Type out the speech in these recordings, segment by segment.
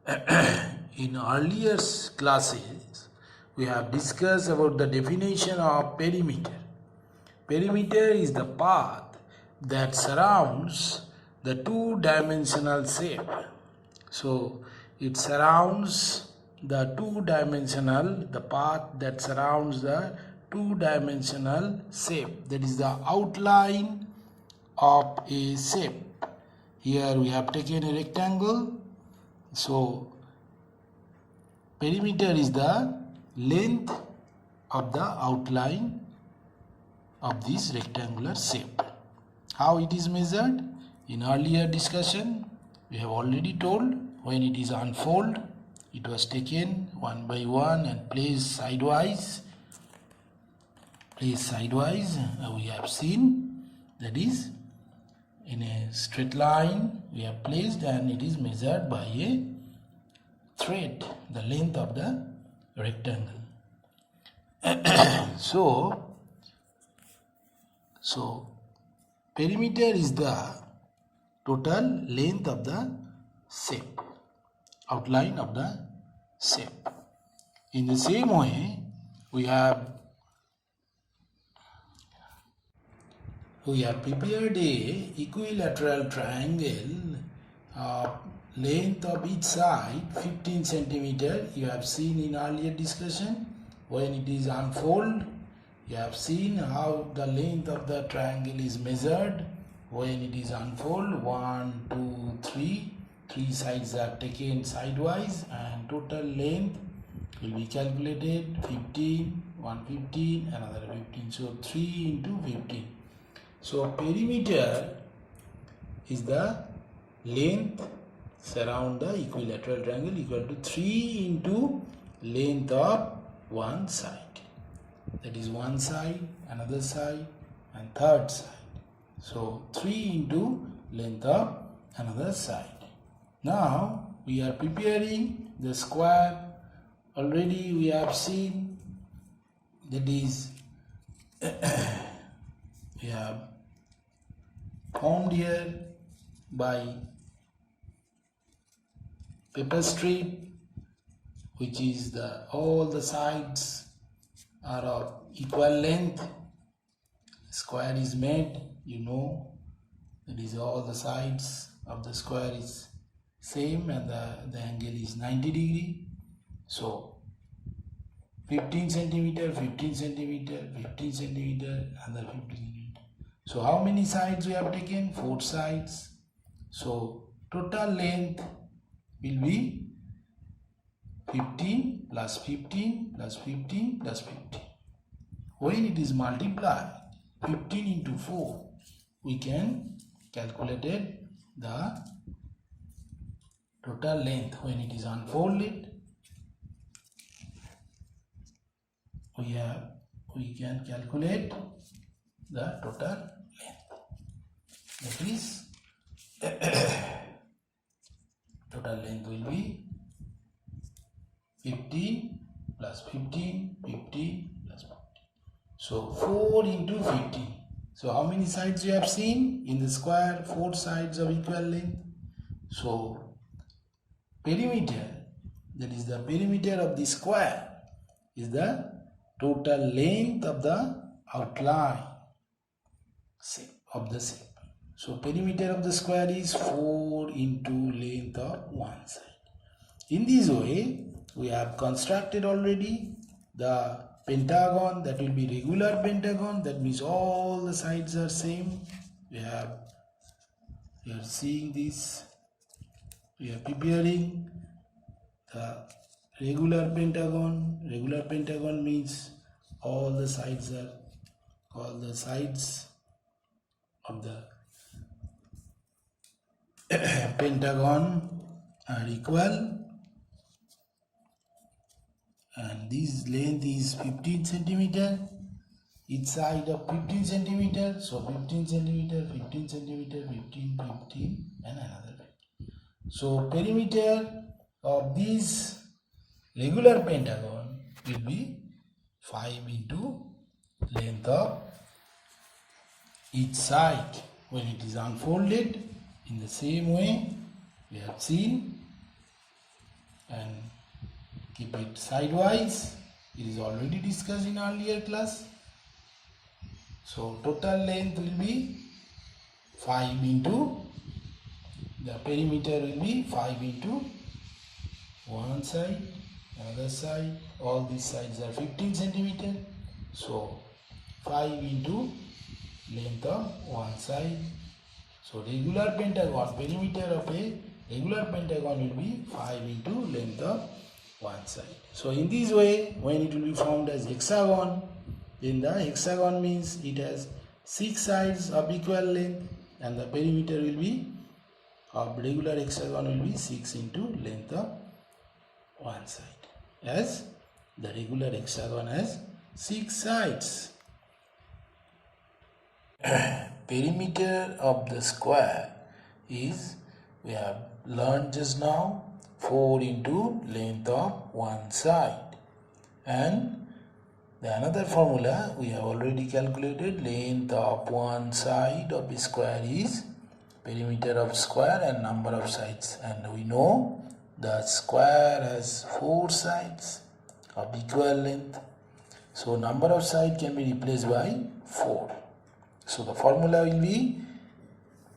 In earlier classes, we have discussed about the definition of perimeter. Perimeter is the path that surrounds the two-dimensional shape. So, it surrounds the the path that surrounds the two-dimensional shape. That is the outline of a shape. Here we have taken a rectangle. So, perimeter is the length of the outline of this rectangular shape. How it is measured? In earlier discussion, we have already told when it is unfolded, it was taken one by one and placed sidewise. We have seen that is in a straight line we have placed and it is measured by a thread, the length of the rectangle. So perimeter is the total length of the shape, outline of the shape. In the same way, we have prepared a equilateral triangle of length of each side 15 centimeter. You have seen in earlier discussion when it is unfolded. You have seen how the length of the triangle is measured when it is unfolded. 1, 2, 3. 3 sides are taken sidewise and total length will be calculated 15, 115, another 15. So 3 into 15. So perimeter is the length surround the equilateral triangle equal to 3 into length of one side. That is one side, another side and third side. So 3 into length of another side. Now we are preparing the square. Already we have seen that is we have formed here by paper strip, which is all the sides are of equal length. Square is made, that is all the sides of the square is same and the angle is 90 degree. So 15 centimeter, 15 centimeter, 15 centimeter, another 15 centimeter. So how many sides we have taken? 4 sides. So total length will be 15 plus 15 plus 15 plus 15. When it is multiplied 15 into 4, we can calculate the total length. When it is unfolded, we can calculate the total length. That is total length will be 15 plus 15, 15 plus 15. So 4 into 15. So how many sides you have seen? In the square, 4 sides of equal length. So perimeter, that is the perimeter of the square, is the total length of the outline of the shape. So perimeter of the square is 4 into length of one side. In this way, we have constructed already the pentagon, that will be regular pentagon. That means all the sides are same. We are seeing this. We are preparing the regular pentagon. Regular pentagon means all the sides of the pentagon are equal, and this length is 15 centimeter. Each side of 15 centimeter. So 15 centimeter, 15 centimeter, 15, 15 and another 15. So perimeter of this regular pentagon will be 5 into length of each side when it is unfolded. In the same way, we have seen and keep it sidewise. It is already discussed in earlier class. So total length will be 5 into, the perimeter will be 5 into one side, another side, all these sides are 15 centimeter. So 5 into length of one side. So regular pentagon, perimeter of a regular pentagon will be 5 into length of one side. So in this way, when it will be formed as hexagon, then the hexagon means it has 6 sides of equal length, and the perimeter will be of regular hexagon will be 6 into length of one side, as the regular hexagon has 6 sides. Perimeter of the square is, we have learned just now, 4 into length of one side, and the another formula we have already calculated, length of one side of a square is perimeter of square and number of sides, and we know the square has 4 sides of equal length, so number of sides can be replaced by 4. So the formula will be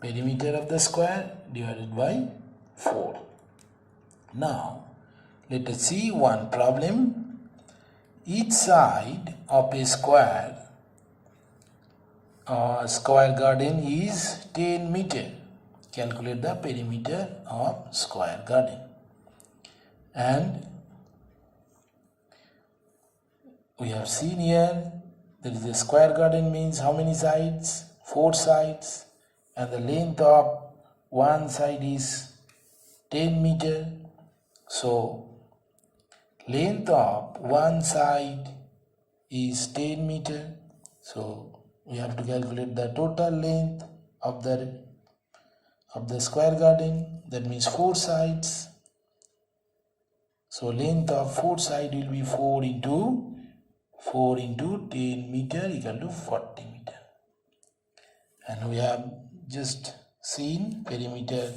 perimeter of the square divided by 4. Now let us see one problem. Each side of a square garden is 10 meter. Calculate the perimeter of square garden. And we have seen here, there is a square garden means how many sides? 4 sides, and the length of one side is 10 meter. So length of one side is 10 meter. So we have to calculate the total length of the square garden. That means 4 sides. So length of 4 sides will be 4 into 10 meter equal to 40 meter. And we have just seen perimeter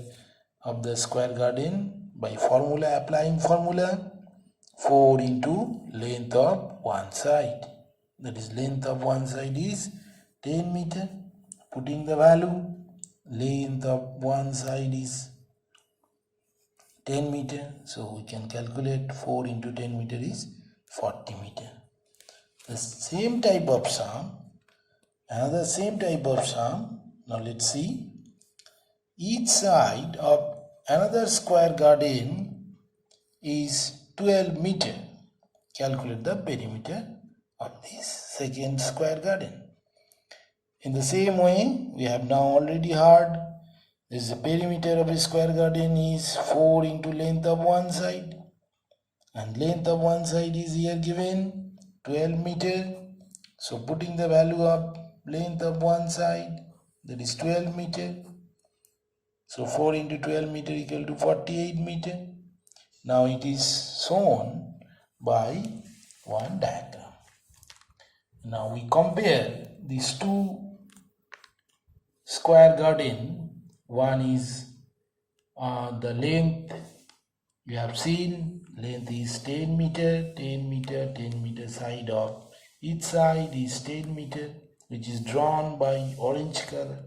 of the square garden by formula, applying formula 4 into length of one side. That is, length of one side is 10 meter. Putting the value, length of one side is 10 meter. So we can calculate 4 into 10 meter is 40 meter. The same type of sum, another same type of sum. Now let's see. Each side of another square garden is 12 meter. Calculate the perimeter of this second square garden. In the same way, we have now already heard this perimeter of a square garden is 4 into length of one side, and length of one side is here given 12 meter. So putting the value of length of one side, that is 12 meter. So 4 into 12 meter equal to 48 meter. Now it is shown by one diagram. Now we compare these two square garden. One is the length, we have seen length is 10 meter, 10 meter, 10 meter side of each side is 10 meter, which is drawn by orange color.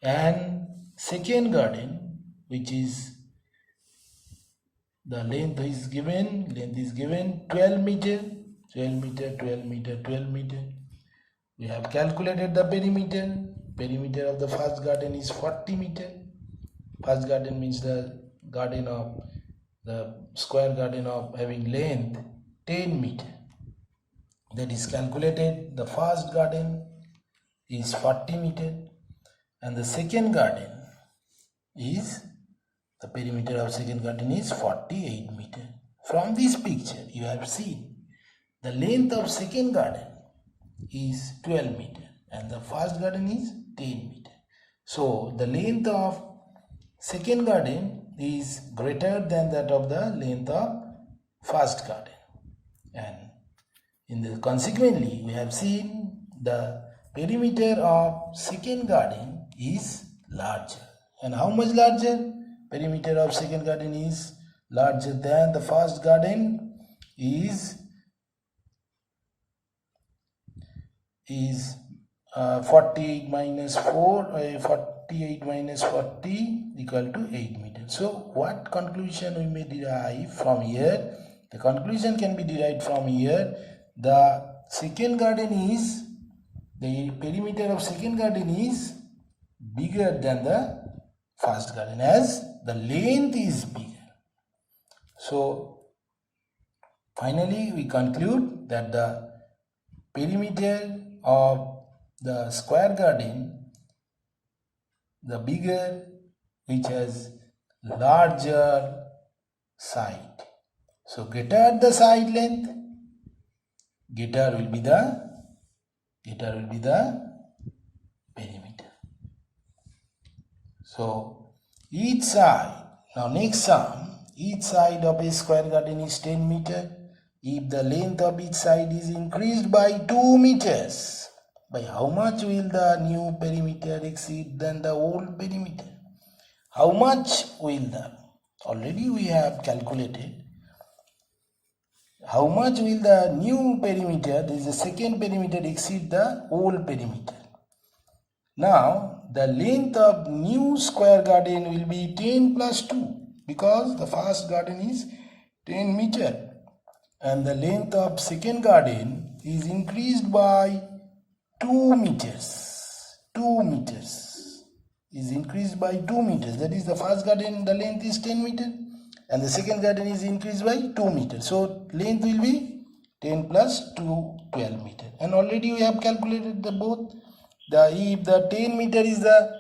And second garden, which is the length is given 12 meter, 12 meter, 12 meter, 12 meter. We have calculated the perimeter. Perimeter of the first garden is 40 meter. First garden means the garden of the square garden of having length 10 meter. That is calculated. The first garden is 40 meter, and the second garden is, the perimeter of second garden is 48 meter. From this picture you have seen the length of second garden is 12 meter and the first garden is 10 meter. So the length of second garden is greater than that of the length of first garden, and consequently we have seen the perimeter of second garden is larger. And how much larger? Perimeter of second garden is larger than the first garden is 48 minus 40 equal to 8 meters. So what conclusion we may derive from here? The conclusion can be derived from here. The second garden is, the perimeter of second garden is bigger than the first garden as the length is bigger. So finally we conclude that the perimeter of the square garden, the bigger, which has larger side. So greater the side length, greater will be the perimeter. So each side, now next sum, each side of a square garden is 10 meter. If the length of each side is increased by 2 meters, by how much will the new perimeter exceed than the old perimeter? How much will the, already we have calculated, how much will the new perimeter, this is the second perimeter, exceed the old perimeter? Now the length of new square garden will be 10 plus 2 because the first garden is 10 meter. And the length of second garden is increased by 2 meters. 2 meters is increased by 2 meters. That is, the first garden, the length is 10 meters, and the second garden is increased by 2 meters. So length will be 10 plus 2, 12 meters. And already we have calculated the both. If the 10 meter is the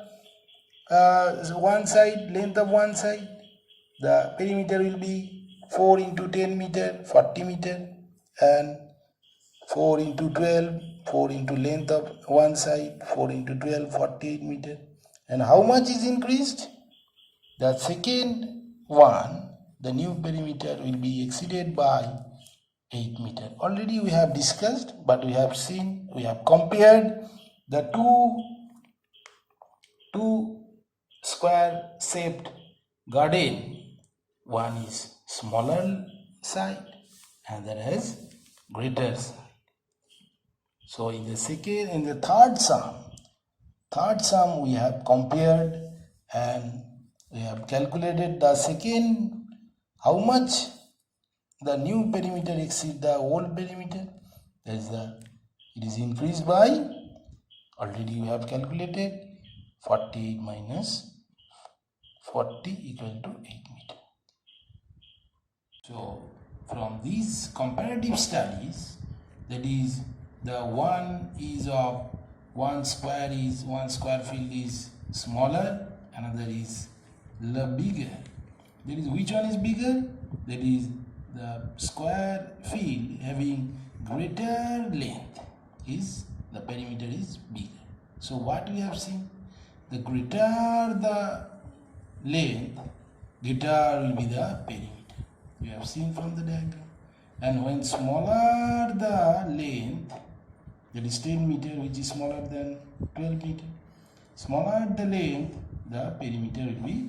one side, length of one side, the perimeter will be 4 into 10 meter, 40 meter, and 4 into 12, 4 into length of one side, 4 into 12, 48 meter. And how much is increased? The second one, the new perimeter will be exceeded by 8 meter. Already we have discussed, but we have seen, we have compared the two square shaped garden. One is smaller side and that has greater side. So in the third sum we have compared and we have calculated the second, how much the new perimeter exceed the old perimeter. That is it is increased by, already we have calculated, 48 minus 40 equal to 8 meter. So from these comparative studies, that is, the one square field is smaller, another is bigger. That is, which one is bigger? That is, the square field having greater length is, the perimeter is bigger. So what we have seen? The greater the length, greater will be the perimeter. We have seen from the diagram. And when smaller the length, that is 10 meter, which is smaller than 12 meter, smaller the length, the perimeter will be,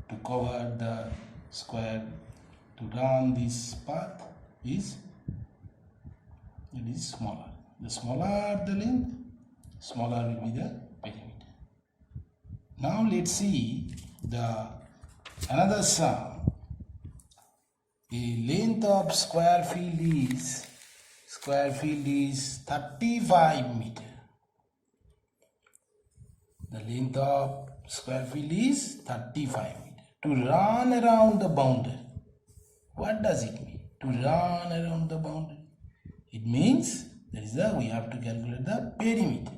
to cover the square, to run this path is, it is smaller. The smaller the length, smaller will be the perimeter. Now let's see the another sum. The length of square field is 35 meter. The length of square field is 35 meter. To run around the boundary, what does it mean? To run around the boundary, it means that is we have to calculate the perimeter.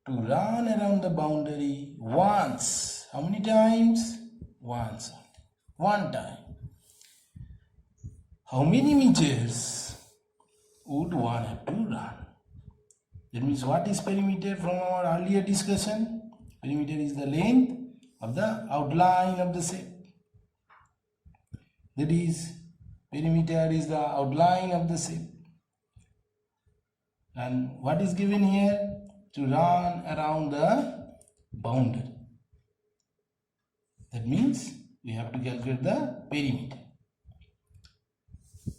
To run around the boundary once, how many times? Once, one time. How many meters would one have to run? That means, what is perimeter from our earlier discussion? Perimeter is the length of the outline of the shape. That is, perimeter is the outline of the shape. And what is given here? To run around the boundary. That means we have to calculate the perimeter.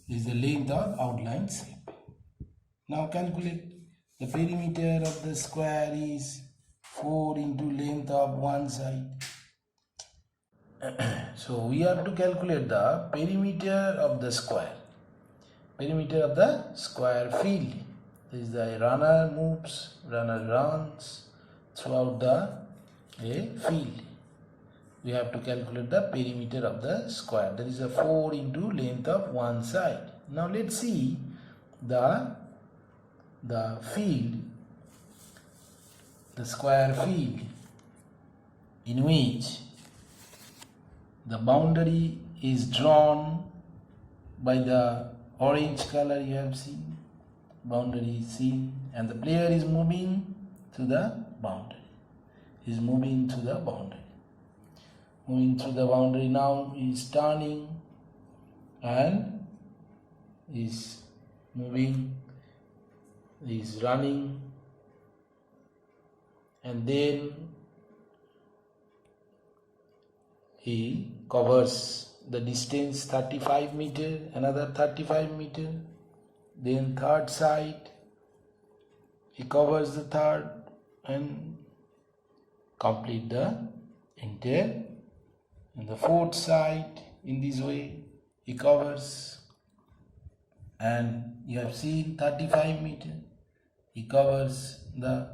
This is the length of outline shape. Now calculate the perimeter of the square is 4 into length of one side. So we have to calculate the perimeter of the square. Perimeter of the square field. This is the runner moves, runner runs throughout the field. We have to calculate the perimeter of the square. That is a 4 into length of one side. Now let's see the field, the square field, in which the boundary is drawn by the orange color. You have seen boundary is seen, and the player is moving to the boundary. He is moving to the boundary. Moving through the boundary. Now he is turning and is moving, is running, and then he covers the distance 35 meter, another 35 meter, then third side, he covers the third and complete the entire, and the fourth side. In this way he covers, and you have seen 35 meter, he covers the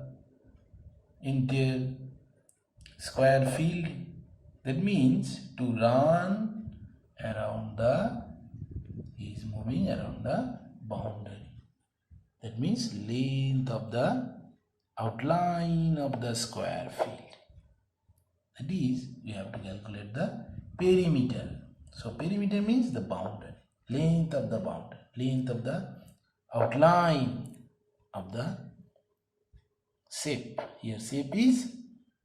entire square field. That means to run around he is moving around the boundary. That means length of the outline of the square field. That is, we have to calculate the perimeter. So perimeter means the boundary, length of the boundary, length of the outline of the shape. Here shape is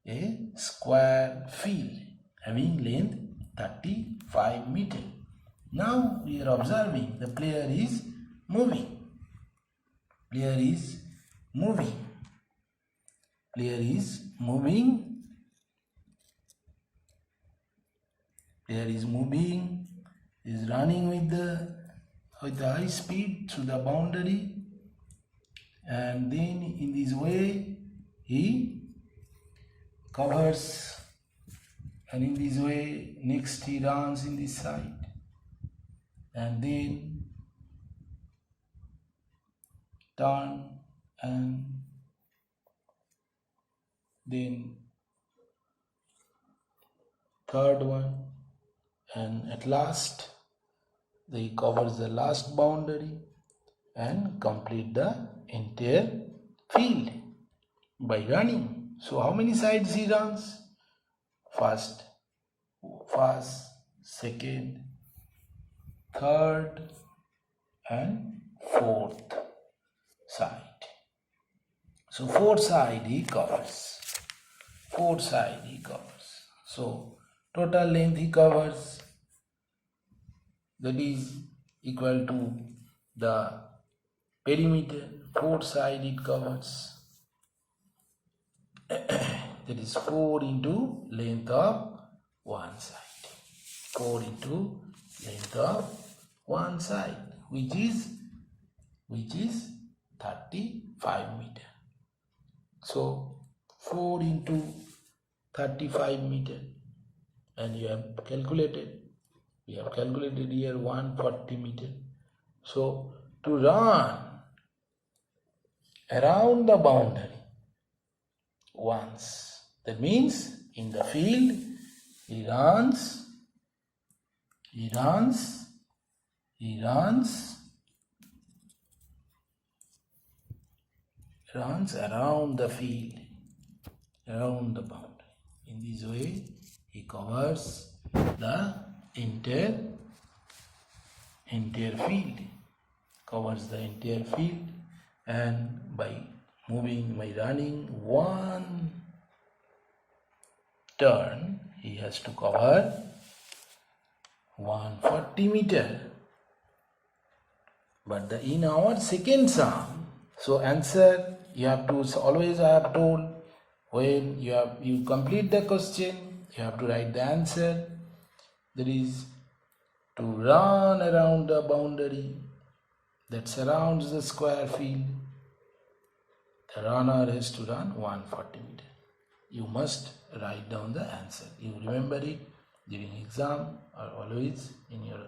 a square field having length 35 meter. Now we are observing the player is moving. Player is moving. Player is moving. Player is moving. Is running with the high speed through the boundary, and then in this way he covers, and in this way next he runs in this side, and then turn, and then third one, and at last he covers the last boundary and complete the entire field by running. So how many sides he runs? First, second, third and fourth side. So fourth side he covers. Fourth side he covers. So total length he covers, that is equal to the perimeter. Fourth side it covers. That is 4 into length of one side. 4 into length of one side, which is 35 meter. So 4 into 35 meter, and you have calculated. We have calculated here 140 meter. So to run around the boundary once, that means in the field he runs around the field, around the boundary. In this way he covers the entire field, covers the entire field, and by running one turn he has to cover 140 meter. But in our second sum, so answer you have to always, I have told, when you complete the question, you have to write the answer. That is to run around the boundary that surrounds the square field. The runner has to run 140 meters. You must write down the answer. You remember it during exam or always in your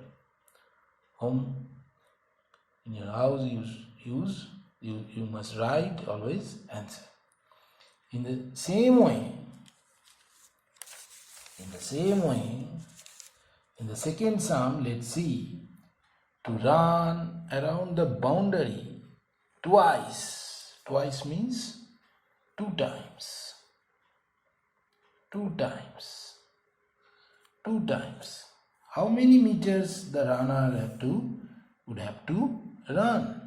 home, in your house. You must write always answer. In the same way, in the second sum, let's see, to run around the boundary twice. Twice means two times. Two times. How many meters the runner would have to run?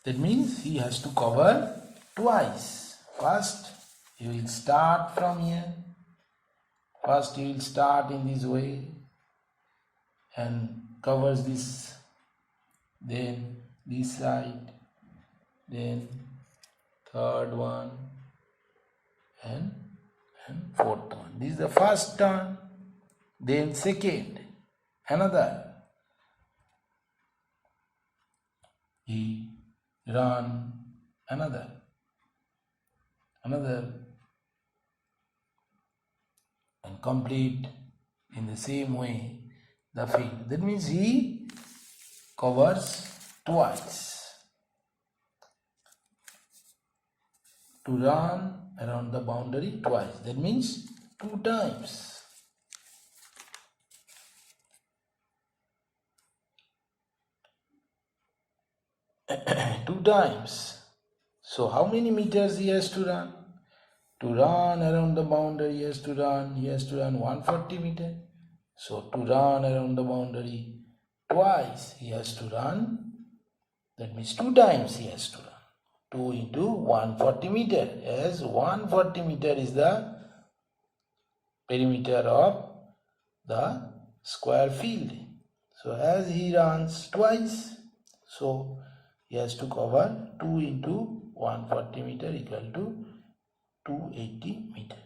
That means he has to cover twice. First, he will start from here. First, he will start in this way and covers this, then this side, then third one, and fourth one. This is the first turn. Then second, another. He run another, and complete in the same way the field. That means he covers twice. To run around the boundary twice. That means two times. Two times. So how many meters he has to run? To run around the boundary he has to run 140 meters. So to run around the boundary twice he has to run, that means two times he has to run. 2 into 140 meter, as 140 meter is the perimeter of the square field. So as he runs twice, so he has to cover 2 into 140 meter equal to 280 meter.